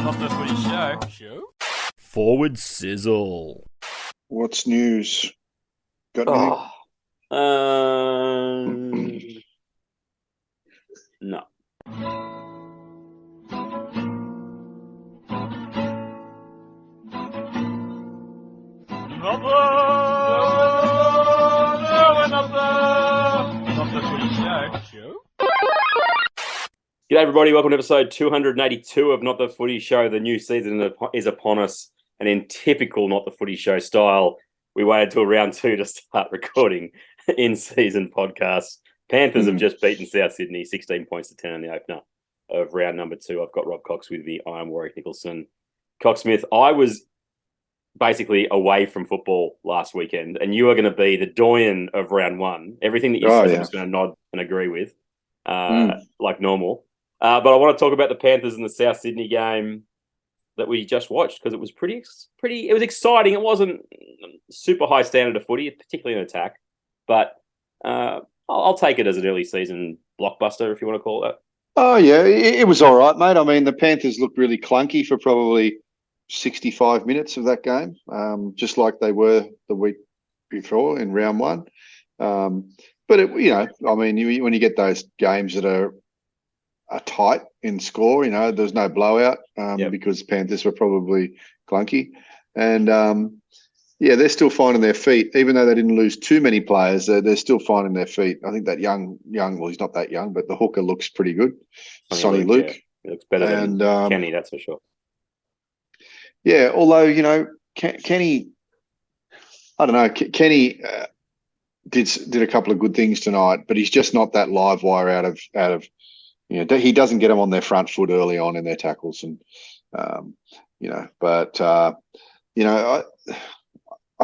Not the Footy Show. Forward sizzle. What's news? Got anything? No. Not the Footy Show. G'day, everybody. Welcome to episode 282 of Not the Footy Show. The new season is upon us, and in typical Not the Footy Show style, we waited till round 2 to start recording in-season podcasts. Panthers have just beaten South Sydney 16 points to 10 in the opener of round number 2. I've got Robb Cox with me. I am Warrick Nicolson. Coxsmith, I was basically away from football last weekend, and you are going to be the doyen of round 1. Everything that you said, I'm just going to nod and agree with, like normal. But I want to talk about the Panthers and the South Sydney game that we just watched, because it was pretty. It was exciting. It wasn't super high standard of footy, particularly in attack, but I'll take it as an early season blockbuster, if you want to call it that. Oh, yeah, it was all right, mate. I mean, the Panthers looked really clunky for probably 65 minutes of that game, just like they were the week before in round 1. But, when you get those games that are tight in score, there's no blowout because Panthers were probably clunky. And, they're still finding their feet. Even though they didn't lose too many players, they're still finding their feet. I think that young, well, he's not that young, but the hooker looks pretty good. Sonny Luke. Yeah. He looks better than Kenny, that's for sure. Yeah, although, Kenny, I don't know, Kenny did a couple of good things tonight, but he's just not that live wire out of he doesn't get them on their front foot early on in their tackles. And, I've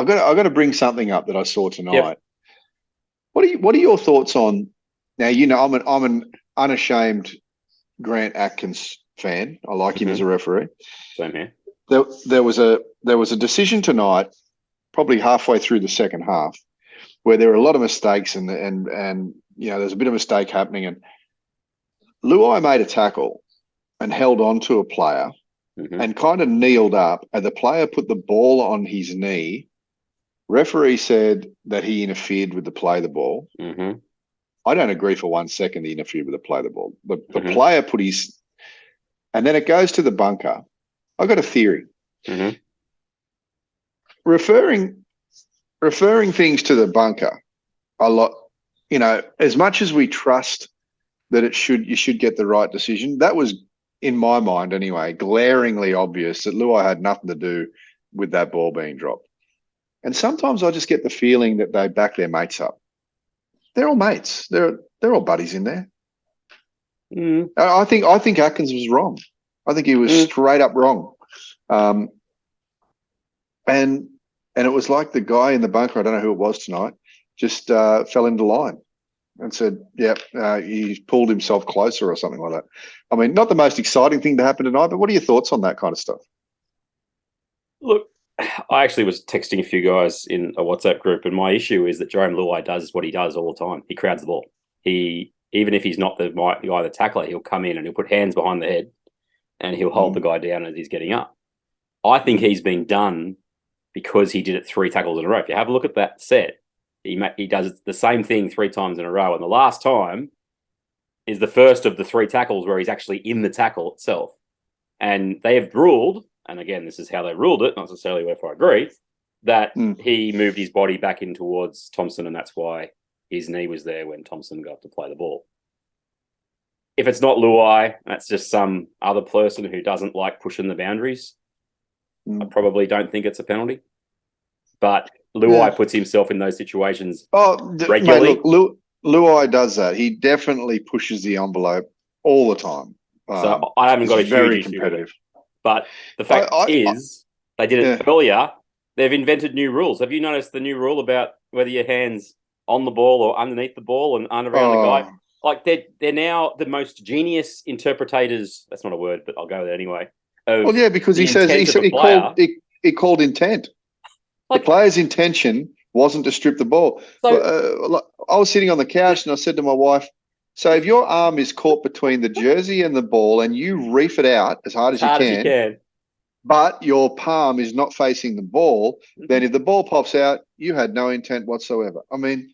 got to bring something up that I saw tonight. Yep. What are your thoughts on, now, I'm an unashamed Grant Atkins fan. I like him as a referee. Same here. There was a decision tonight, probably halfway through the second half, where there were a lot of mistakes and there's a bit of mistake happening, and Luai made a tackle and held on to a player and kind of kneeled up, and the player put the ball on his knee. Referee said that he interfered with the play of the ball. I don't agree for 1 second he interfered with the play of the ball. The player put his... And then it goes to the bunker. I've got a theory. Referring things to the bunker a lot, as much as we trust that you should get the right decision, that was, in my mind anyway, glaringly obvious that Luai had nothing to do with that ball being dropped. And sometimes I just get the feeling that they back their mates up. They're all mates. They're all buddies in there. I think Atkins was wrong. I think he was straight up wrong. And it was like the guy in the bunker, I don't know who it was tonight, just fell into line and said, he pulled himself closer or something like that. I mean, not the most exciting thing to happen tonight, but what are your thoughts on that kind of stuff? Look, I actually was texting a few guys in a WhatsApp group, and my issue is that Jerome Luai does what he does all the time. He crowds the ball. Even if he's not the guy, the tackler, he'll come in and he'll put hands behind the head and he'll hold the guy down as he's getting up. I think he's been done because he did it 3 tackles in a row. If you have a look at that set, he does the same thing 3 times in a row, and the last time is the first of the 3 tackles where he's actually in the tackle itself. And they have ruled, and again, this is how they ruled it, not necessarily if I agree, that he moved his body back in towards Thompson, and that's why his knee was there when Thompson got to play the ball. If it's not Luai, that's just some other person who doesn't like pushing the boundaries. I probably don't think it's a penalty. But Luai puts himself in those situations regularly. Mate, look, Luai does that. He definitely pushes the envelope all the time. So I haven't got a very huge issue competitive. But the fact is, they did it earlier. They've invented new rules. Have you noticed the new rule about whether your hand's on the ball or underneath the ball and around the guy? Like they're now the most genius interpretators. That's not a word, but I'll go with it anyway. Because he called intent. The player's intention wasn't to strip the ball. So, I was sitting on the couch and I said to my wife, So if your arm is caught between the jersey and the ball and you reef it out as hard as you can, but your palm is not facing the ball, then if the ball pops out, you had no intent whatsoever. I mean,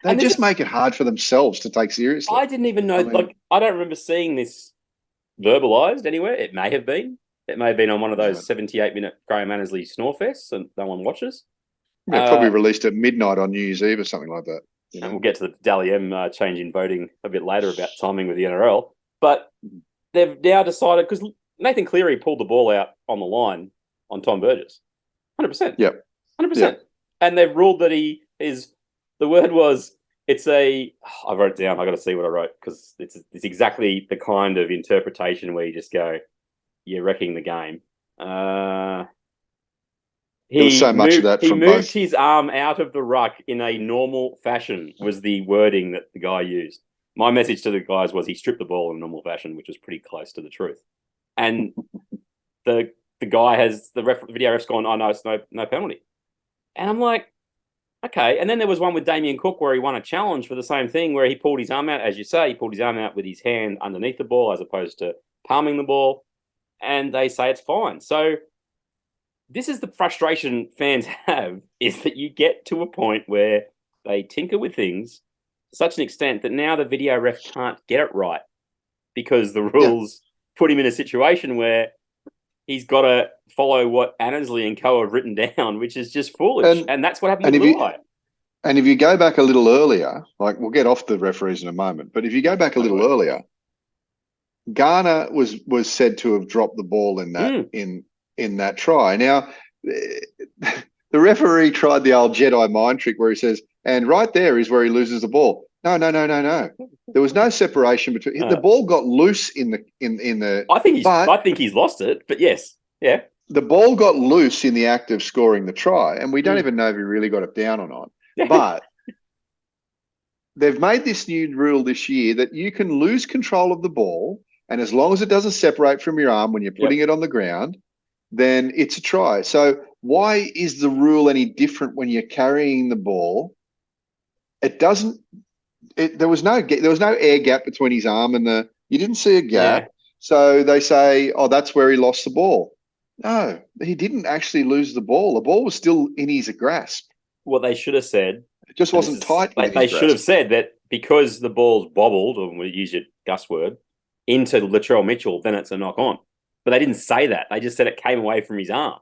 they just make it hard for themselves to take seriously. I didn't even know. I don't remember seeing this verbalized anywhere. It may have been. It may have been on one of those 78-minute Graham Annesley snore fests and no one watches. Yeah, probably released at midnight on New Year's Eve or something like that. You know? And we'll get to the Dally M change in voting a bit later about timing with the NRL. But they've now decided, because Nathan Cleary pulled the ball out on the line on Tom Burgess. 100%. Yep. 100%. Yep. And they've ruled that he is, the word was, I wrote it down, I got to see what I wrote, because it's exactly the kind of interpretation where you just go, you're wrecking the game. He moved his arm out of the ruck in a normal fashion, was the wording that the guy used. My message to the guys was he stripped the ball in a normal fashion, which was pretty close to the truth. And the guy has, the video ref's gone, oh no, it's no penalty. And I'm like, okay. And then there was one with Damien Cook where he won a challenge for the same thing, where he pulled his arm out, as you say, he pulled his arm out with his hand underneath the ball as opposed to palming the ball. And they say it's fine. So this is the frustration fans have, is that you get to a point where they tinker with things to such an extent that now the video ref can't get it right because the rules put him in a situation where he's got to follow what Annesley and co have written down, which is just foolish. And that's what happened with Luai. And if you go back a little earlier, like we'll get off the referees in a moment, but if you go back a little earlier, Garner was said to have dropped the ball in that in that try. Now, the referee tried the old Jedi mind trick where he says, and right there is where he loses the ball. No. There was no separation between the ball got loose in the I think he's lost it, but yes. Yeah. The ball got loose in the act of scoring the try, and we don't even know if he really got it down or not. But they've made this new rule this year that you can lose control of the ball, and as long as it doesn't separate from your arm when you're putting it on the ground, then it's a try. So why is the rule any different when you're carrying the ball? It doesn't. There was no air gap between his arm and you didn't see a gap. Yeah. So they say, oh, that's where he lost the ball. No, he didn't actually lose the ball. The ball was still in his grasp. What they should have said, it just wasn't tight. They should have said that because the ball's bobbled, or we'll use your Gus word, into Latrell Mitchell, then it's a knock on. But they didn't say that. They just said it came away from his arm.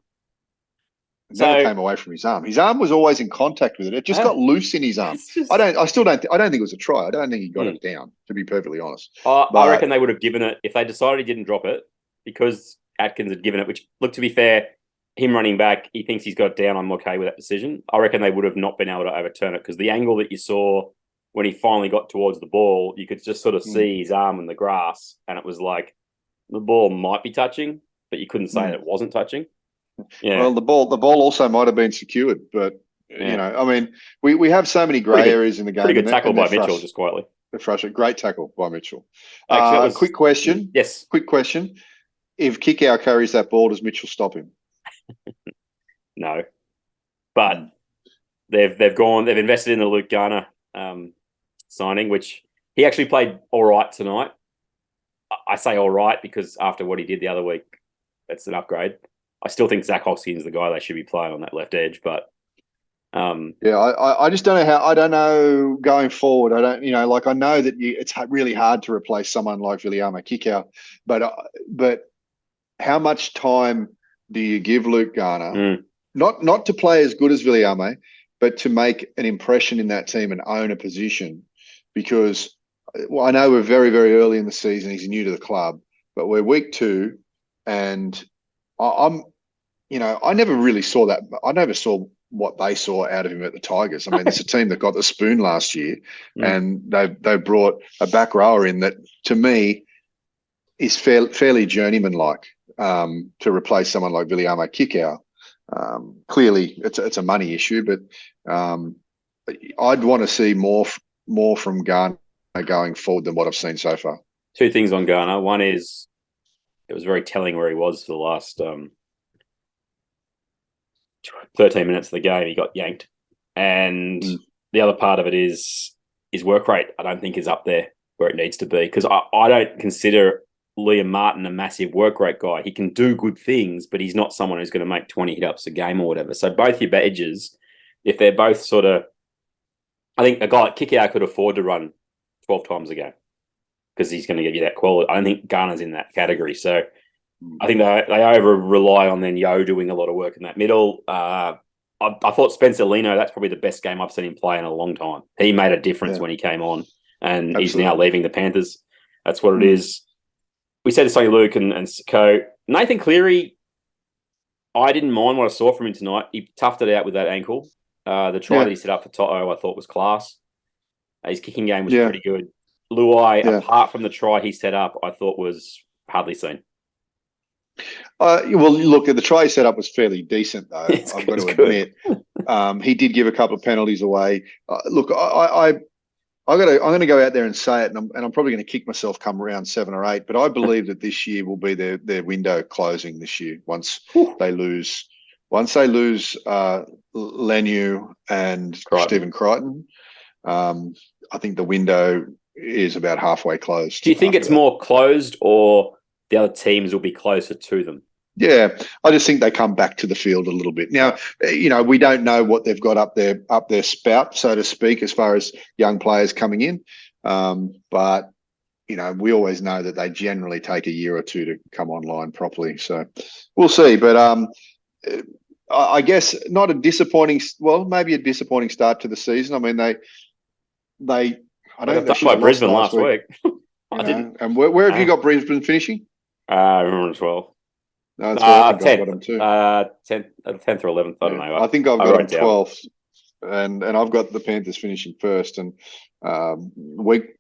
It came away from his arm. His arm was always in contact with it. It just got loose in his arm. I don't think it was a try. I don't think he got it down, to be perfectly honest. I reckon they would have given it, if they decided he didn't drop it, because Atkins had given it, which, look, to be fair, him running back, he thinks he's got it down. I'm okay with that decision. I reckon they would have not been able to overturn it, because the angle that you saw when he finally got towards the ball, you could just sort of see his arm in the grass, and it was like the ball might be touching, but you couldn't say that it wasn't touching. Yeah. Well, the ball also might have been secured, but you know, I mean, we have so many grey areas in the game. Pretty good tackle by Mitchell, just quietly. Great tackle by Mitchell. Actually, quick question. Yes. Quick question. If Kickout carries that ball, does Mitchell stop him? No. But they've invested in the Luke Garner signing, which he actually played all right tonight. I say all right because after what he did the other week, that's an upgrade. I still think Zach Hoskins is the guy they should be playing on that left edge, but I just don't know how. I don't know going forward. I don't, I know that it's really hard to replace someone like Viliama Kikau, but how much time do you give Luke Garner? Not to play as good as Viliame, but to make an impression in that team and own a position, because I know we're very, very early in the season. He's new to the club, but we're week 2, and I never really saw that. I never saw what they saw out of him at the Tigers. I mean, it's a team that got the spoon last year, and they brought a back rower in that, to me, is fairly journeyman-like to replace someone like Viliama Kikau. Clearly, it's a money issue, but I'd want to see more from Garner going forward than what I've seen so far. 2 things on Garner. One is it was very telling where he was for the last 13 minutes of the game. He got yanked. And the other part of it is his work rate, I don't think, is up there where it needs to be, because I don't consider Liam Martin a massive work rate guy. He can do good things, but he's not someone who's going to make 20 hit-ups a game or whatever. So both your edges, if they're both sort of... I think a guy like Kikau could afford to run 12 times a game because he's going to give you that quality. I don't think Garner's in that category. So I think they over-rely on then Yo doing a lot of work in that middle. I thought Spencer Leno, that's probably the best game I've seen him play in a long time. He made a difference when he came on, and Absolutely. He's now leaving the Panthers. That's what it is. We said to Sonny Luke and Siko. Nathan Cleary, I didn't mind what I saw from him tonight. He toughed it out with that ankle. The try that he set up for Toto, I thought was class. His kicking game was pretty good. Luai, apart from the try he set up, I thought was hardly seen. Well, look, the try set up was fairly decent, though. I've got to admit, he did give a couple of penalties away. Look, I'm going to go out there and say it, and I'm probably going to kick myself come round 7 or 8. But I believe that this year will be their window closing this year. Once they lose Lenu and Stephen Crichton, I think the window is about halfway closed. Do you think it's more closed, or the other teams will be closer to them? Yeah, I just think they come back to the field a little bit. Now, we don't know what they've got up their spout, so to speak, as far as young players coming in. But we always know that they generally take a year or two to come online properly. So we'll see. But I guess not a disappointing. Well, maybe a disappointing start to the season. I mean, they should have lost Brisbane last week. I didn't. And where have you got Brisbane finishing? I remember as well. No, that's where I think I've got them too. 10th or 11th, I don't know. I think I've got them 12th, and I've got the Panthers finishing first. And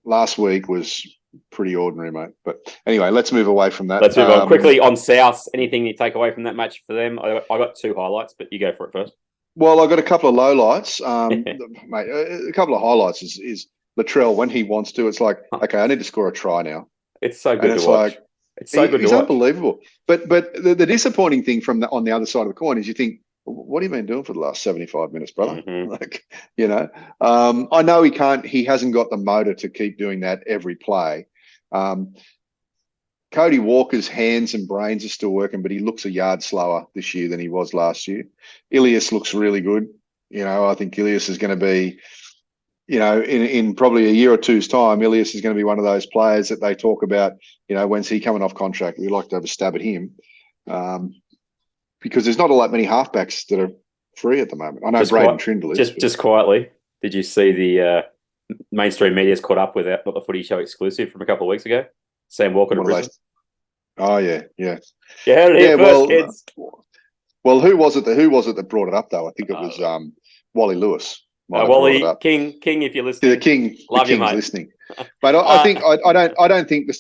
last week was pretty ordinary, mate. But anyway, let's move away from that. Let's move on quickly on South. Anything you take away from that match for them? I got 2 highlights, but you go for it first. Well, I got a couple of lowlights, mate. A couple of highlights is Latrell when he wants to. It's like, okay, I need to score a try now. It's so good to watch. It's so good to watch. He's unbelievable. But the disappointing thing on the other side of the coin is you think, what have you been doing for the last 75 minutes, brother? I know he hasn't got the motor to keep doing that every play. Cody Walker's hands and brains are still working, but he looks a yard slower this year than he was last year. Ilias looks really good. I think Ilias is going to be, in probably a year or two's time, Ilias is going to be one of those players that they talk about, when's he coming off contract? We like to have a stab at him. Because there's not many halfbacks that are free at the moment. I know Braden Trindle is. Just quietly, did you see the mainstream media's caught up with the Footy Show exclusive from a couple of weeks ago? Sam Walker to Brisbane. Oh yeah. Yeah, first, kids. Well, who was it that brought it up though? I think it was Wally Lewis. Wally King, if you're listening, the King, love you, King's mate. Listening. But I don't think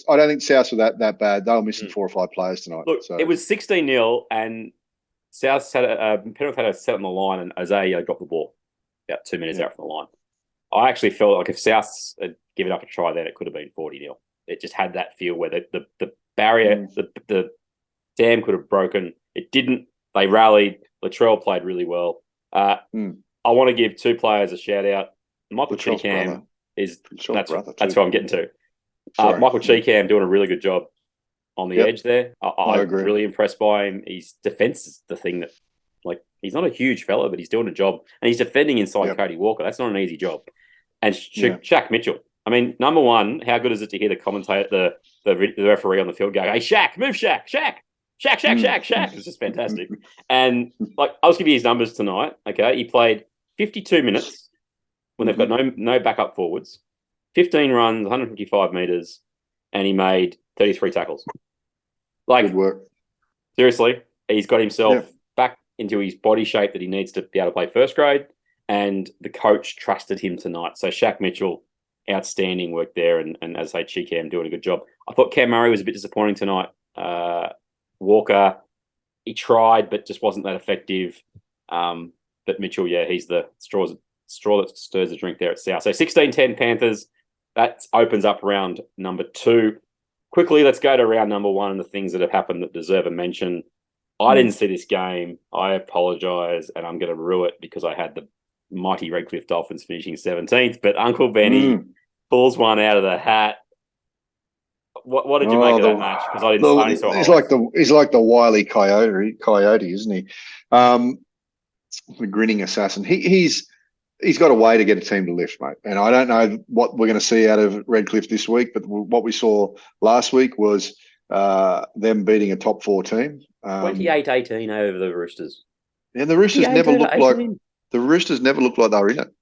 South were that bad. They were missing 4 or 5 players tonight. Look, it was 16-0, and South Penrith had a set on the line, and Isaiah dropped the ball about 2 minutes out from the line. I actually felt like if South had given up a try there, it could have been 40-0. It just had that feel where the barrier, the dam could have broken. It didn't. They rallied. Latrell played really well. I want to give 2 players a shout out. Michael Cheekham is that's what I'm getting to. Michael Cheekham doing a really good job on the edge there. I'm really impressed by him. His defense is the thing that, he's not a huge fella, but he's doing a job, and he's defending inside Cody Walker. That's not an easy job. And Shaq Mitchell. I mean, number one, how good is it to hear the commentator, the referee on the field go, "Hey, Shaq, move, Shaq. It's just fantastic. And I'll just give you his numbers tonight. Okay, he played 52 minutes when they've got no backup forwards, 15 runs, 155 meters, and he made 33 tackles. Good work. Seriously, he's got himself back into his body shape that he needs to be able to play first grade, and the coach trusted him tonight. So Shaq Mitchell, outstanding work there, and as I say, Cheekham doing a good job. I thought Cam Murray was a bit disappointing tonight. Walker, he tried, but just wasn't that effective. But Mitchell, he's the straw that stirs the drink there at South. So 16-10 Panthers. That opens up round number 2. Quickly, let's go to round number 1 and the things that have happened that deserve a mention. I didn't see this game. I apologise, and I'm going to rue it because I had the mighty Redcliffe Dolphins finishing 17th. But Uncle Benny pulls one out of the hat. What did you make of that match? Because I didn't. I only saw he's like the wily coyote, isn't he? The grinning assassin. He's got a way to get a team to lift, mate. And I don't know what we're going to see out of Redcliffe this week, but what we saw last week was them beating a top 4 team. 28-18 over the Roosters. And the Roosters never looked like they were in it.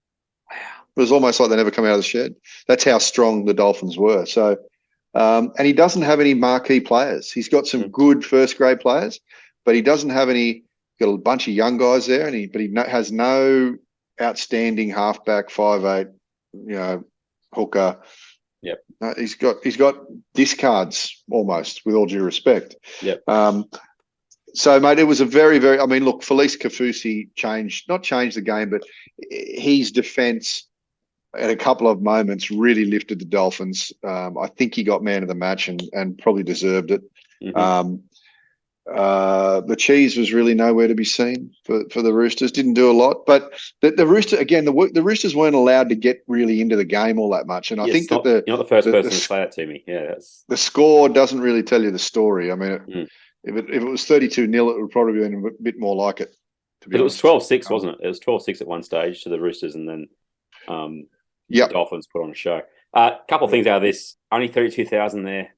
Wow. It was almost like they never come out of the shed. That's how strong the Dolphins were. So, and he doesn't have any marquee players. He's got some good first grade players, but he doesn't have any. Got a bunch of young guys there, but he has no outstanding halfback 5'8", hooker. Yep. He's got discards almost, with all due respect. Yep. So, mate, it was a very, very. I mean, look, Felice Kafusi not changed the game, but his defence at a couple of moments really lifted the Dolphins. I think he got man of the match and probably deserved it. Mm-hmm. The cheese was really nowhere to be seen for the Roosters. Didn't do a lot, but the Roosters again. The Roosters weren't allowed to get really into the game all that much, and I think that you're not the first person to say that to me. Yeah, the score doesn't really tell you the story. I mean, if it was 32-0, it would probably be a bit more like it. But it was 12-6, wasn't it? It was 12-6 at one stage to the Roosters, and then the Dolphins put on a show. A couple of things out of this: only 32,000 there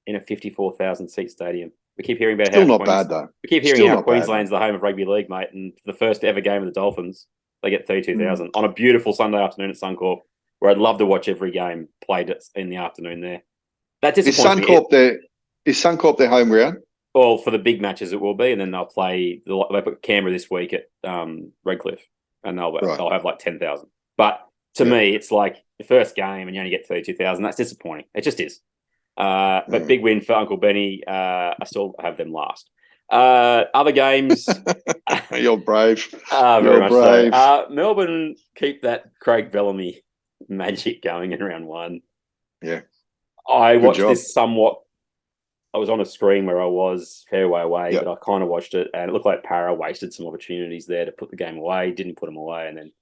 in a 54,000 seat stadium. We keep hearing about still not bad though. We keep hearing how Queensland's the home of rugby league, mate, and for the first ever game of the Dolphins, they get 32,000 on a beautiful Sunday afternoon at Suncorp, where I'd love to watch every game played in the afternoon there. That disappoints me. Is Suncorp their home ground? Well, for the big matches, it will be, and then they'll play. They put Canberra this week at Redcliffe, and they'll have like 10,000. But to me, it's like the first game, and you only get 32,000. That's disappointing. It just is. But big win for Uncle Benny. I still have them last. Other games. You're brave. Very much brave. So. Melbourne keep that Craig Bellamy magic going in round 1. Yeah. I watched this somewhat. I was on a screen where I was fair way away, but I kind of watched it, and it looked like Para wasted some opportunities there to put the game away. Didn't put them away, and then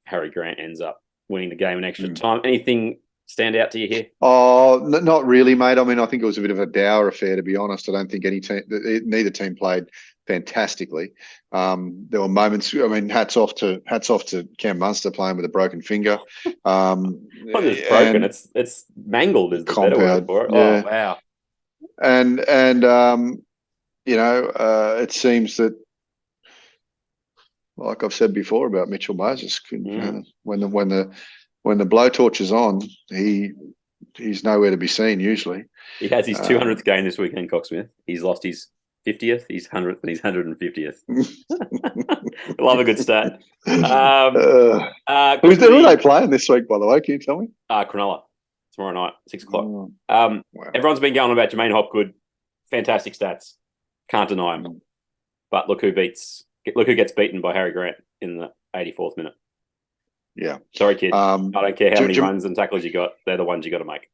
Harry Grant ends up winning the game in extra time. Anything stand out to you here? Oh, not really, mate. I mean, I think it was a bit of a dour affair, to be honest. I don't think neither team played fantastically. There were moments. I mean, hats off to Cam Munster playing with a broken finger. Not just broken; it's mangled. Is the better word for it? Yeah. Oh, wow. And it seems that, like I've said before about Mitchell Moses, when the blowtorch is on, he's nowhere to be seen usually. He has his 200th game this weekend, Coxsmith. He's lost his 50th, his 100th, and his 150th. Love a good stat. Who are they playing this week, by the way? Can you tell me? Cronulla, tomorrow night, 6 o'clock. Wow. Everyone's been going on about Jermaine Hopgood. Fantastic stats. Can't deny him. But look who gets beaten by Harry Grant in the 84th minute. Yeah. Sorry, kid. I don't care how many runs and tackles you got. They're the ones you got to make.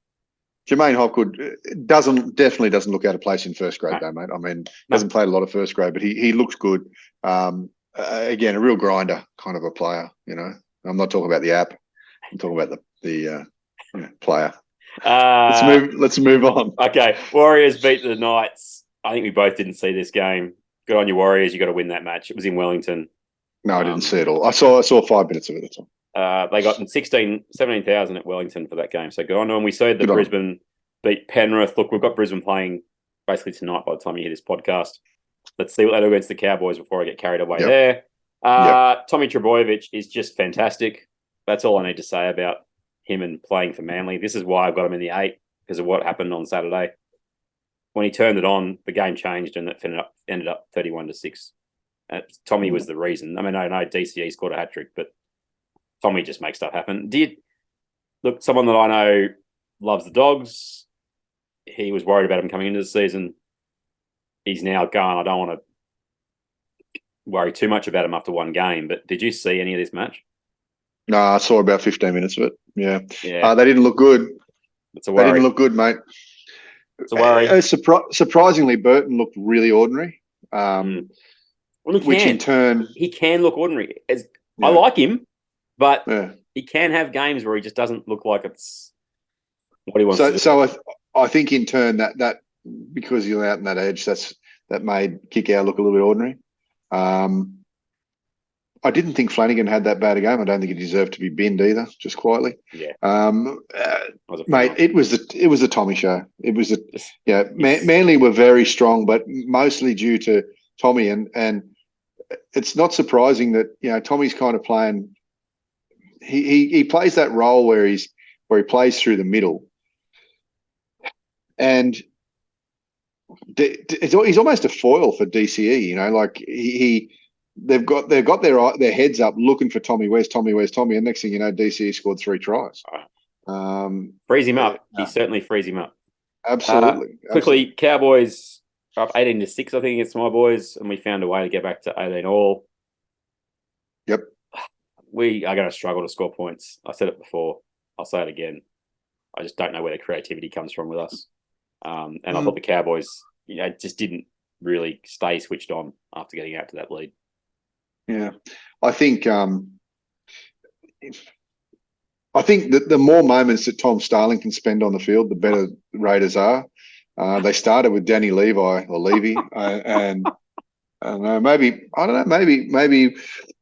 Jermaine Hopgood definitely doesn't look out of place in first grade, though, mate. I mean, hasn't played a lot of first grade, but he looks good. Again, a real grinder kind of a player. You know, I'm not talking about the app. I'm talking about the player. Let's move on. Okay, Warriors beat the Knights. I think we both didn't see this game. Good on you, Warriors. You got to win that match. It was in Wellington. No, I didn't see it all. I saw 5 minutes of it. That's all. They got 17,000 at Wellington for that game. So good on them. We saw that Brisbane beat Penrith. Look, we've got Brisbane playing basically tonight by the time you hear this podcast. Let's see what they do against the Cowboys before I get carried away there. Tommy Trbojevic is just fantastic. That's all I need to say about him and playing for Manly. This is why I've got him in the 8, because of what happened on Saturday. When he turned it on, the game changed and it ended up 31-6. Tommy was the reason. I mean, I know DCE scored a hat-trick, but Tommy just makes stuff happen. Someone that I know loves the Dogs. He was worried about him coming into the season. He's now gone. I don't want to worry too much about him after one game, but did you see any of this match? No, I saw about 15 minutes of it. Yeah. They didn't look good. It's a worry. They didn't look good, mate. It's a worry. Surprisingly, Burton looked really ordinary. Well, which in turn... He can look ordinary. I like him, but Yeah. he can have games where he just doesn't look like it's what he wants to do. So I think in turn that because you're out in that edge, that made Kickout look a little bit ordinary. I didn't think Flanagan had that bad a game. I don't think he deserved to be binned either. Just quietly, Yeah. Mate, it was the Tommy show. It was Manly were very strong, but mostly due to Tommy, and it's not surprising that Tommy's kind of playing. He plays that role where he plays through the middle, and he's almost a foil for DCE. Like they've got their heads up looking for Tommy. Where's Tommy? Where's Tommy? And next thing you know, DCE scored 3 tries. Frees him up. He certainly frees him up. Absolutely. Quickly, Cowboys are up 18-6, I think, against my boys, and we found a way to get back to 18 all. Yep. We are going to struggle to score points. I said it before. I'll say it again. I just don't know where the creativity comes from with us. And I thought the Cowboys, just didn't really stay switched on after getting out to that lead. Yeah, I think that the more moments that Tom Starling can spend on the field, the better the Raiders are. They started with Danny Levi or Levy, and I don't know, maybe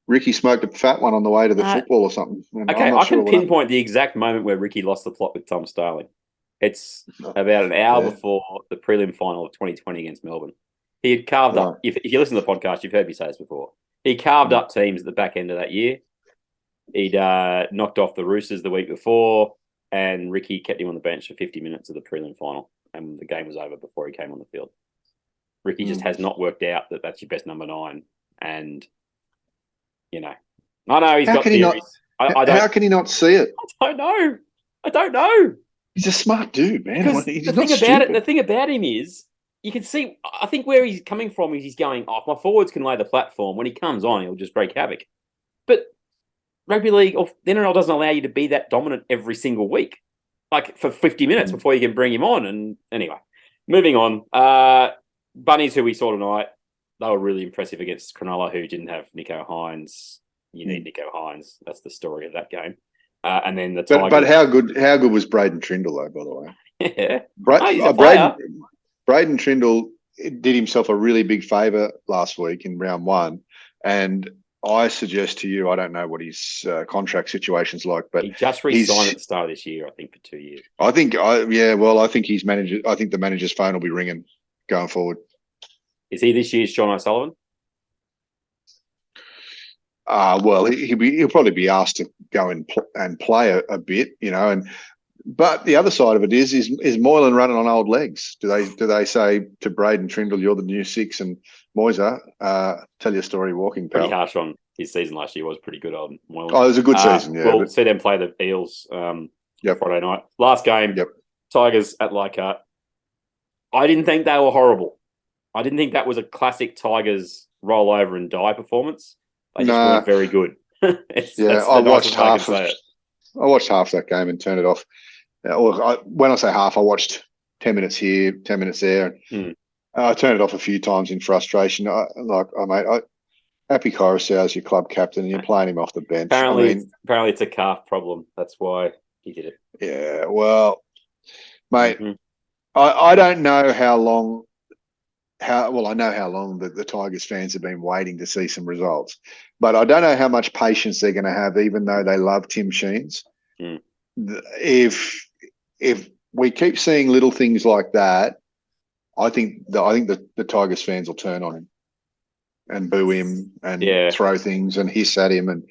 Ricky smoked a fat one on the way to the football or something. Okay, I can pinpoint the exact moment where Ricky lost the plot with Tom Starling. It's about an hour before the prelim final of 2020 against Melbourne. He had carved up, if you listen to the podcast, you've heard me say this before, he carved up teams at the back end of that year. He'd knocked off the Roosters the week before, and Ricky kept him on the bench for 50 minutes of the prelim final, and the game was over before he came on the field. Ricky just has not worked out that that's your best number 9, and I know he's got theories. How can he not see it? I don't know. He's a smart dude, man. The thing about him is, you can see, I think where he's coming from is he's going, my forwards can lay the platform. When he comes on, he'll just break havoc. But rugby league, or the NRL doesn't allow you to be that dominant every single week, like for 50 minutes before you can bring him on. And anyway, moving on. Bunnies, who we saw tonight, they were really impressive against Cronulla, who didn't have Nico Hines. You need Nico Hines. That's the story of that game. And then the Tigers. But how good was Braden Trindle, though, by the way? Yeah. He's a Braden Trindle did himself a really big favour last week in round 1. And I suggest to you, I don't know what his contract situation's like, but he just re-signed at the start of this year, I think, for 2 years. I think the manager's phone will be ringing going forward. Is he this year's Sean O'Sullivan? Well, he'll probably be asked to go and play a bit, but the other side of it is Moylan running on old legs? Do they say to Braden Trindle, you're the new 6, and Moyser, tell your story walking, pal? Pretty harsh on his season last year. Was pretty good on Moylan. Oh, it was a good season, yeah. We'll see them play the Eels Friday night. Last game, Tigers at Leichhardt. I didn't think they were horrible. I didn't think that was a classic Tigers roll over and die performance. They just weren't very good. I watched half that game and turned it off. When I say half, I watched 10 minutes here, 10 minutes there. I turned it off a few times in frustration. Happy Coruscant's your club captain, and you're playing him off the bench. Apparently it's a calf problem. That's why he did it. Yeah, well, mate, I don't know how long. I know how long the Tigers fans have been waiting to see some results, but I don't know how much patience they're going to have, even though they love Tim Sheens. If we keep seeing little things like that, I think the Tigers fans will turn on him and boo him and throw things and hiss at him. And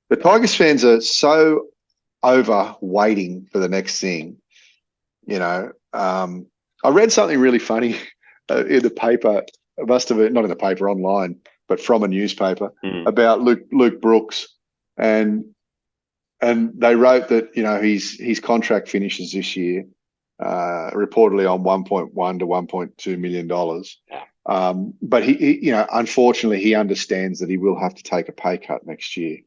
the Tigers fans are so over waiting for the next thing. I read something really funny in the paper. It must have been not in the paper, online, but from a newspaper about Luke Brooks, and they wrote that his contract finishes this year, reportedly on $1.1 to $1.2 million. But he unfortunately, he understands that he will have to take a pay cut next year.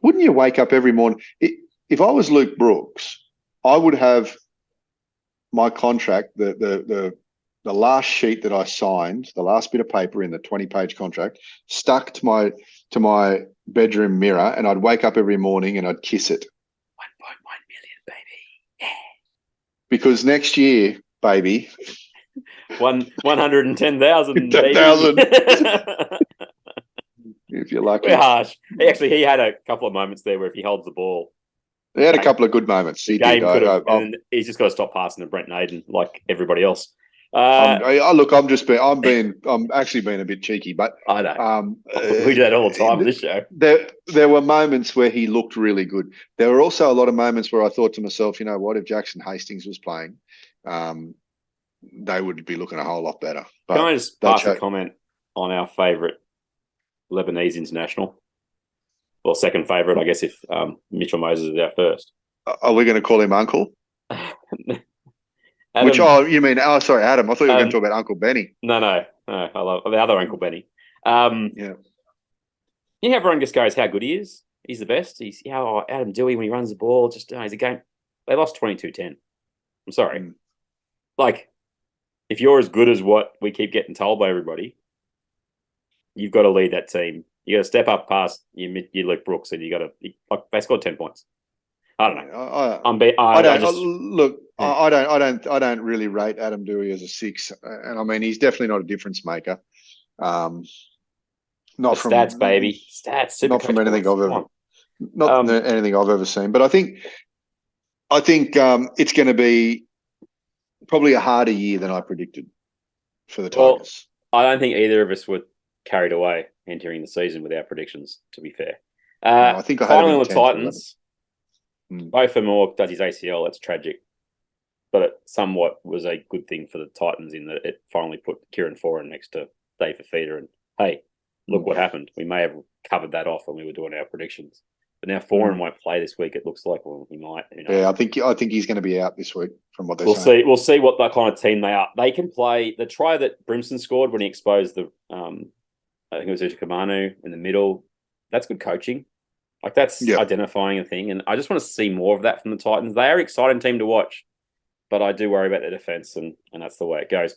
Wouldn't you wake up every morning? If I was Luke Brooks, I would have my contract, the the last sheet that I signed, the last bit of paper in the 20-page contract, stuck to my bedroom mirror, and I'd wake up every morning and I'd kiss it. 1.1 million, baby. Yeah. Because next year, baby, 110,000, baby. 10,000. If you're lucky. We're harsh. Actually, he had a couple of moments there where if he holds the ball, He had a couple of good moments. He game did. could have, and he's just got to stop passing to Brent Naden like everybody else. I'm actually being a bit cheeky, but I know we do that all the time on this show. There were moments where he looked really good. There were also a lot of moments where I thought to myself, you know what, if Jackson Hastings was playing, they would be looking a whole lot better. But can I just pass a comment on our favourite Lebanese international? Well, second favourite, I guess, if Mitchell Moses is our first. Are we going to call him Uncle? Adam, you mean? Oh, sorry, Adam. I thought you were going to talk about Uncle Benny. No. I love the other Uncle Benny. Yeah. You know, everyone just goes, how good he is. He's the best. He's Adam Dewey when he runs the ball. Just he's a game. They lost 22-10. I'm sorry. Like, if you're as good as what we keep getting told by everybody, you've got to lead that team. You got to step up past your Luke Brooks, and you got to. They scored 10 points. I don't know. I don't really rate Adam Dewey as a 6, and I mean he's definitely not a difference maker. Not from stats, baby. Stats. Not from anything anything I've ever seen. But I think it's going to be probably a harder year than I predicted for the Tigers. I don't think either of us were carried away entering the season with our predictions, to be fair. I think I had finally on the Titans. Both for Moore does his ACL. That's tragic. But it somewhat was a good thing for the Titans in that it finally put Kieran Foran next to Dave Fafita. And, hey, look what happened. We may have covered that off when we were doing our predictions. But now Foran won't play this week. It looks like, well, he might. Yeah, I think he's going to be out this week from what they're saying. We'll see what that kind of team they are. They can play the try that Brimson scored when he exposed the I think it was Uchikamanu in the middle. That's good coaching. Like, that's identifying a thing. And I just want to see more of that from the Titans. They are an exciting team to watch, but I do worry about their defense, and that's the way it goes.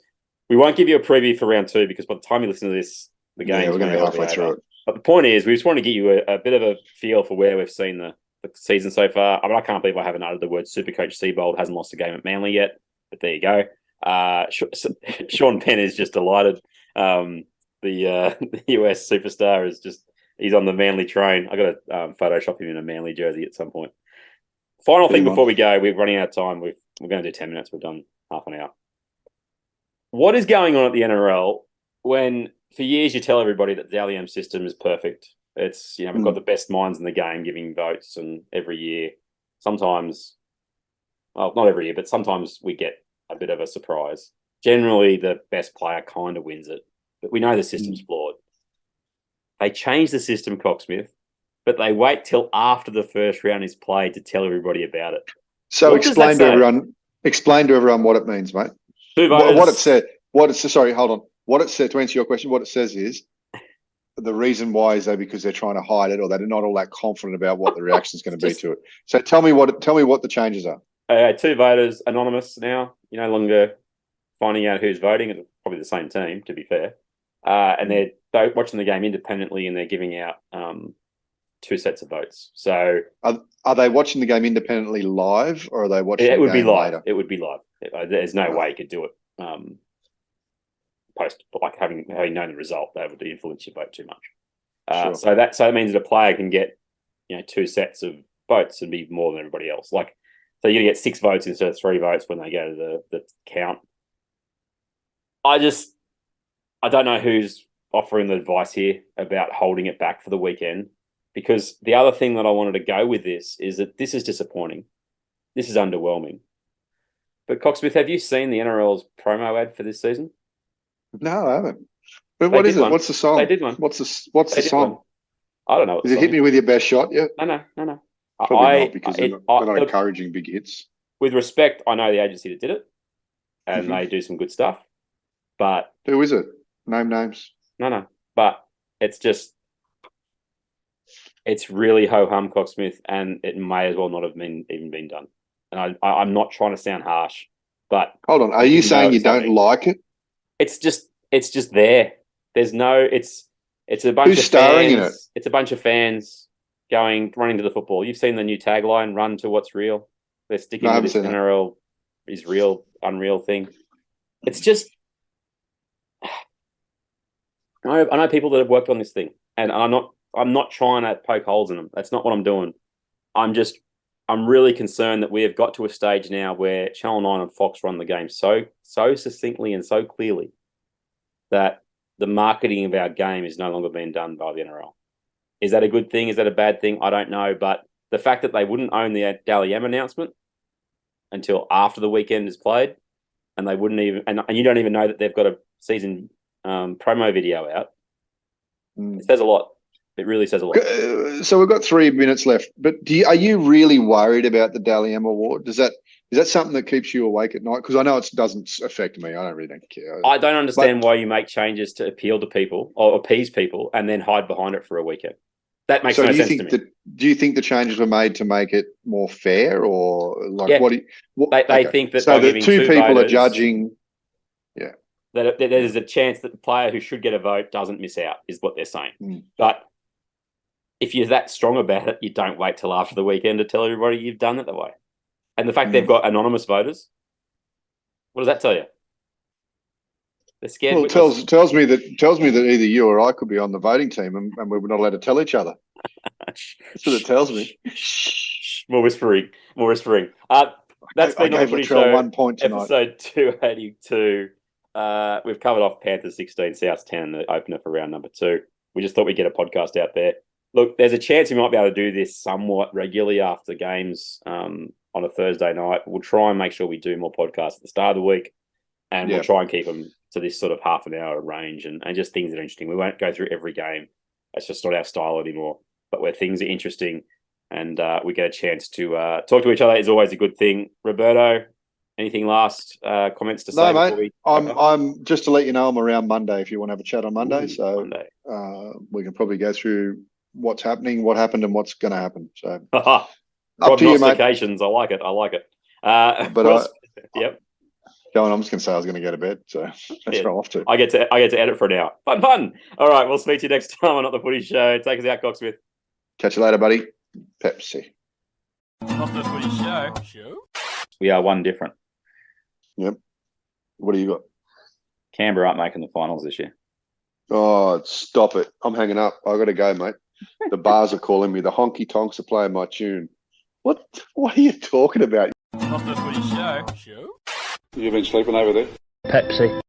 We won't give you a preview for round 2 because by the time you listen to this, the game's we're going to be halfway through it. But the point is, we just want to get you a bit of a feel for where we've seen the season so far. I mean, I can't believe I haven't uttered the word Supercoach Seabold hasn't lost a game at Manly yet, but there you go. Sean Penn is just delighted. The US superstar is he's on the Manly train. I got to Photoshop him in a Manly jersey at some point. Final thing before we go, we're running out of time. We're going to do 10 minutes. We've done half an hour. What is going on at the NRL when for years you tell everybody that the Dally system is perfect? It's, we've got the best minds in the game giving votes, and every year, sometimes, well, not every year, but sometimes we get a bit of a surprise. Generally, the best player kind of wins it, but we know the system's flawed. They change the system, Coxsmith, but they wait till after the first round is played to tell everybody about it. So explain to everyone what it means, mate. What it said. Sorry, hold on. What it said, to answer your question, what it says is the reason why is because they're trying to hide it, or they're not all that confident about what the reaction is going to be to it. So tell me what the changes are. 2 voters, anonymous now. You're no longer finding out who's voting. It's probably the same team, to be fair. And they're watching the game independently, and they're giving out 2 sets of votes. So are they watching the game independently live, or are they watching the game later? It would be live. There's no way you could do it post, like having known the result. That would influence your vote too much. Sure. So that means that a player can get 2 sets of votes and be more than everybody else. Like, so you're gonna get 6 votes instead of 3 votes when they go to the count. I don't know who's offering the advice here about holding it back for the weekend, because the other thing that I wanted to go with this is that this is disappointing. This is underwhelming. But Coxsmith, have you seen the NRL's promo ad for this season? No, I haven't. But what is it? What's the song? They did one. What's the song? One. I don't know. Is it Hit Me With Your Best Shot yet? No. Probably not, because they're not encouraging big hits. With respect, I know the agency that did it, and they do some good stuff. But who is it? Name names. No. But it's really ho-hum, Coxsmith, and it may as well not have even been done. And I'm not trying to sound harsh, but hold on. Are you saying you don't like it? it's just there. There's no. It's a bunch Who's of starring fans. in it? It's a bunch of fans running to the football. You've seen the new tagline: "Run to what's real." They're sticking No, I with haven't this seen it. NRL is real, unreal thing. It's just. I know people that have worked on this thing, and I'm not trying to poke holes in them. That's not what I'm doing. I'm really concerned that we have got to a stage now where Channel 9 and Fox run the game so succinctly and so clearly that the marketing of our game is no longer being done by the NRL. Is that a good thing? Is that a bad thing? I don't know. But the fact that they wouldn't own the Dally M announcement until after the weekend is played, and they wouldn't even, and you don't even know that they've got a season promo video out. It says a lot. It really says a lot. So we've got 3 minutes left, but are you really worried about the Dally M award? Is that something that keeps you awake at night? Because I know it doesn't affect me. I don't really care. I don't understand why you make changes to appeal to people or appease people and then hide behind it for a weekend. That makes no sense to me. Do you think the changes were made to make it more fair, or like they think that so by the giving two people voters, are judging? Yeah, that there's a chance that the player who should get a vote doesn't miss out, is what they're saying. But if you're that strong about it, you don't wait till after the weekend to tell everybody you've done it that way. And the fact they've got anonymous voters, what does that tell you? They're scared. Well, it tells me that either you or I could be on the voting team, and we're not allowed to tell each other. That's what it tells me. More whispering. That's been on the Footy Show, 1 point tonight. episode 282. We've covered off Panthers 16, South 10, the opener for round number 2. We just thought we'd get a podcast out there. Look, there's a chance we might be able to do this somewhat regularly after games on a Thursday night. We'll try and make sure we do more podcasts at the start of the week, and we'll try and keep them to this sort of half an hour range and just things that are interesting. We won't go through every game. That's just not our style anymore. But where things are interesting and we get a chance to talk to each other is always a good thing. Roberto, anything last comments to say? No, mate. I'm just to let you know I'm around Monday if you want to have a chat on Monday. We can probably go through what's happening, what happened, and what's going to happen. So up to you, mate. I like it. Yep. Go on. I'm just going to say I was going to go to bed, so that's where I'm off to. I get to edit for an hour. Fun. All right, we'll speak to you next time on Not the Footy Show. Take us out, Coxsmith. Catch you later, buddy. Pepsi. Not the Footy Show. We are one different. Yep. What do you got? Canberra aren't making the finals this year. Oh, stop it. I'm hanging up. I got to go, mate. The bars are calling me. The honky tonks are playing my tune. What are you talking about? Not the Footy Show. You've been sleeping over there? Pepsi.